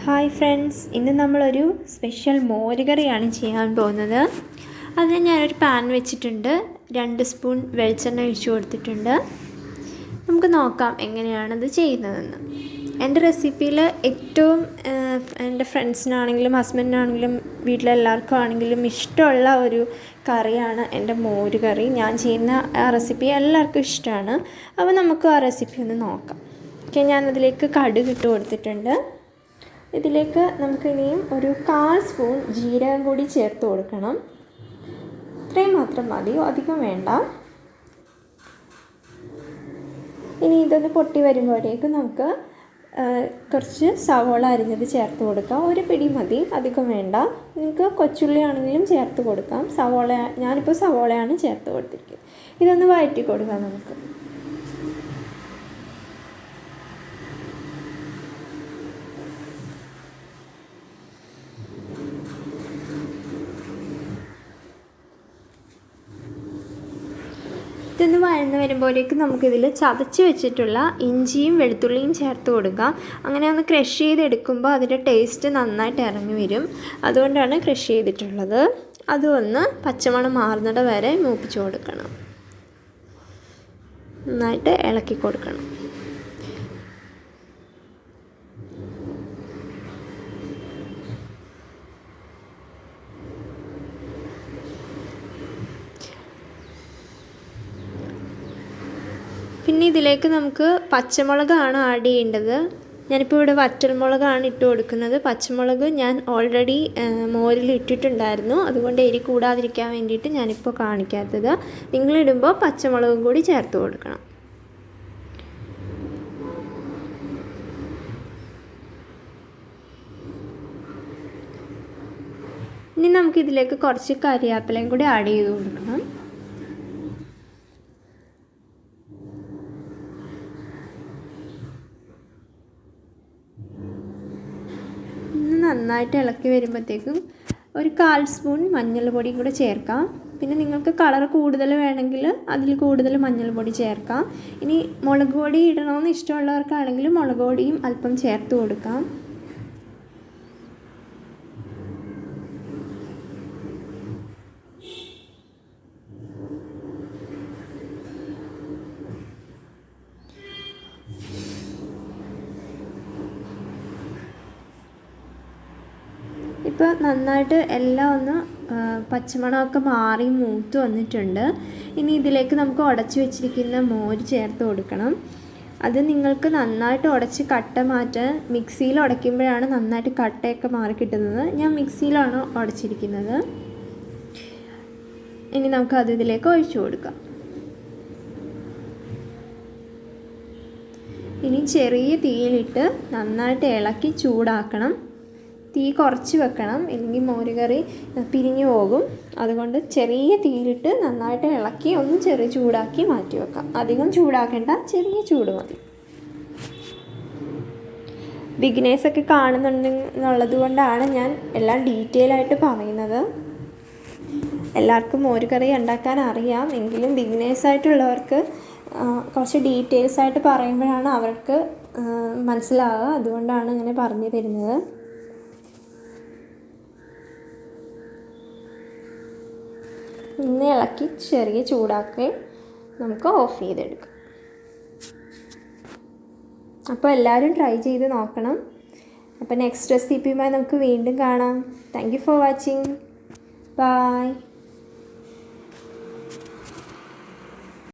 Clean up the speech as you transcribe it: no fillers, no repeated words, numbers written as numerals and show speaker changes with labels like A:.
A: Hi friends, ഇന്ന് നമ്മളൊരു special മോര് കറിയാണ് ചെയ്യാൻ പോകുന്നത്. അതിന് ഞാനൊരു പാൻ വെച്ചിട്ടുണ്ട്. 2 സ്പൂൺ വെളിച്ചെണ്ണ ഒഴിച്ചു കൊടുത്തിട്ടുണ്ട്. നമുക്ക് നോക്കാം എങ്ങനെയാണത് ചെയ്യുന്നതെന്ന്. എൻ്റെ റെസിപ്പിയിൽ ഏറ്റവും എൻ്റെ ഫ്രണ്ട്സിനാണെങ്കിലും ഹസ്ബൻഡിനാണെങ്കിലും വീട്ടിലെല്ലാവർക്കും ആണെങ്കിലും ഇഷ്ടമുള്ള ഒരു കറിയാണ് എൻ്റെ മോര് കറി. ഞാൻ ചെയ്യുന്ന ആ റെസിപ്പി എല്ലാവർക്കും ഇഷ്ടമാണ്. അപ്പോൾ നമുക്ക് ആ റെസിപ്പി ഒന്ന് നോക്കാം. ഓക്കെ, ഞാനതിലേക്ക് കടുക് ഇട്ട് കൊടുത്തിട്ടുണ്ട്. ഇതിലേക്ക് നമുക്കിനിയും ഒരു 1/4 സ്പൂൺ ജീരകം കൂടി ചേർത്ത് കൊടുക്കണം. ഇത്രയും മാത്രം മതി, അധികം വേണ്ട. ഇനി ഇതൊന്ന് പൊട്ടി വരുമ്പോഴേക്കും നമുക്ക് കുറച്ച് സവോള അരിഞ്ഞത് ചേർത്ത് കൊടുക്കാം. ഒരു പിടി മതി, അധികം വേണ്ട. നിങ്ങൾക്ക് കൊച്ചുള്ളി ആണെങ്കിലും ചേർത്ത് കൊടുക്കാം. ഞാനിപ്പോൾ സവോളയാണ് ചേർത്ത് കൊടുത്തിരിക്കുന്നത്. ഇതൊന്ന് വഴറ്റി കൊടുക്കാം നമുക്ക്. ഇതൊന്ന് വഴന്ന് വരുമ്പോഴേക്കും നമുക്കിതിൽ ചതച്ച് വെച്ചിട്ടുള്ള ഇഞ്ചിയും വെളുത്തുള്ളിയും ചേർത്ത് കൊടുക്കാം. അങ്ങനെ ഒന്ന് ക്രഷ് ചെയ്തെടുക്കുമ്പോൾ അതിൻ്റെ ടേസ്റ്റ് നന്നായിട്ട് ഇറങ്ങി വരും. അതുകൊണ്ടാണ് ക്രഷ് ചെയ്തിട്ടുള്ളത്. അതൊന്ന് പച്ചമണം മാറുന്നിടം വരെ മൂപ്പിച്ച് കൊടുക്കണം. നന്നായിട്ട് ഇളക്കി കൊടുക്കണം. പിന്നെ ഇതിലേക്ക് നമുക്ക് പച്ചമുളകാണ് ആഡ് ചെയ്യേണ്ടത്. ഞാനിപ്പോൾ ഇവിടെ വറ്റൽമുളകാണ് ഇട്ട് കൊടുക്കുന്നത്. പച്ചമുളക് ഞാൻ ഓൾറെഡി മോരിൽ ഇട്ടിട്ടുണ്ടായിരുന്നു. അതുകൊണ്ട് എരി കൂടാതിരിക്കാൻ വേണ്ടിയിട്ട് ഞാനിപ്പോൾ കാണിക്കാത്തത്. നിങ്ങളിടുമ്പോൾ പച്ചമുളകും കൂടി ചേർത്ത് കൊടുക്കണം. ഇനി നമുക്കിതിലേക്ക് കുറച്ച് കറിവേപ്പിലയും കൂടി ആഡ് ചെയ്ത് കൊടുക്കണം. നന്നായിട്ട് ഇളക്കി വരുമ്പോഴത്തേക്കും ഒരു 1/4 സ്പൂൺ മഞ്ഞൾപ്പൊടി കൂടെ ചേർക്കാം. പിന്നെ നിങ്ങൾക്ക് കളർ കൂടുതൽ വേണമെങ്കിൽ അതിൽ കൂടുതൽ മഞ്ഞൾപ്പൊടി ചേർക്കാം. ഇനി മുളക് പൊടി ഇടണമെന്ന് ഇഷ്ടമുള്ളവർക്കാണെങ്കിൽ മുളക് പൊടിയും അല്പം ചേർത്ത് കൊടുക്കാം. ഇപ്പോൾ നന്നായിട്ട് എല്ലാം ഒന്ന് പച്ചമണമൊക്കെ മാറി മൂത്ത് വന്നിട്ടുണ്ട്. ഇനി ഇതിലേക്ക് നമുക്ക് ഉടച്ച് വെച്ചിരിക്കുന്ന മോര് ചേർത്ത് കൊടുക്കണം. അത് നിങ്ങൾക്ക് നന്നായിട്ട് ഉടച്ച് കട്ട മാറ്റാൻ മിക്സിയിൽ ഉടയ്ക്കുമ്പോഴാണ് നന്നായിട്ട് കട്ടയൊക്കെ മാറി കിട്ടുന്നത്. ഞാൻ മിക്സിയിലാണ് ഉടച്ചിരിക്കുന്നത്. ഇനി നമുക്കത് ഇതിലേക്ക് ഒഴിച്ചു കൊടുക്കാം. ഇനി ചെറിയ തീയിലിട്ട് നന്നായിട്ട് ഇളക്കി ചൂടാക്കണം. തീ കുറച്ച് വെക്കണം, ഇല്ലെങ്കിൽ മോര് കറി പിരിഞ്ഞു പോകും. അതുകൊണ്ട് ചെറിയ തീയിലിട്ട് നന്നായിട്ട് ഇളക്കി ഒന്ന് ചെറിയ ചൂടാക്കി മാറ്റി വെക്കാം. അധികം ചൂടാക്കേണ്ട, ചെറിയ ചൂട് മതി. ബിഗിനേഴ്സൊക്കെ കാണുന്നുണ്ടെന്നുള്ളത് കൊണ്ടാണ് ഞാൻ എല്ലാം ഡീറ്റെയിൽ ആയിട്ട് പറയുന്നത്. എല്ലാവർക്കും മോര് കറി ഉണ്ടാക്കാൻ അറിയാം, എങ്കിലും ബിഗിനേഴ്സായിട്ടുള്ളവർക്ക് കുറച്ച് ഡീറ്റെയിൽസ് ആയിട്ട് പറയുമ്പോഴാണ് അവർക്ക് മനസ്സിലാവുക. അതുകൊണ്ടാണ് ഇങ്ങനെ പറഞ്ഞു തരുന്നത്. ഇന്ന് ഇളക്കി ചെറിയ ചൂടാക്കി നമുക്ക് ഓഫ് ചെയ്തെടുക്കാം. അപ്പോൾ എല്ലാവരും ട്രൈ ചെയ്ത് നോക്കണം. അപ്പോൾ നെക്സ്റ്റ് റെസിപ്പിയുമായി നമുക്ക് വീണ്ടും കാണാം. Thank you for watching. By.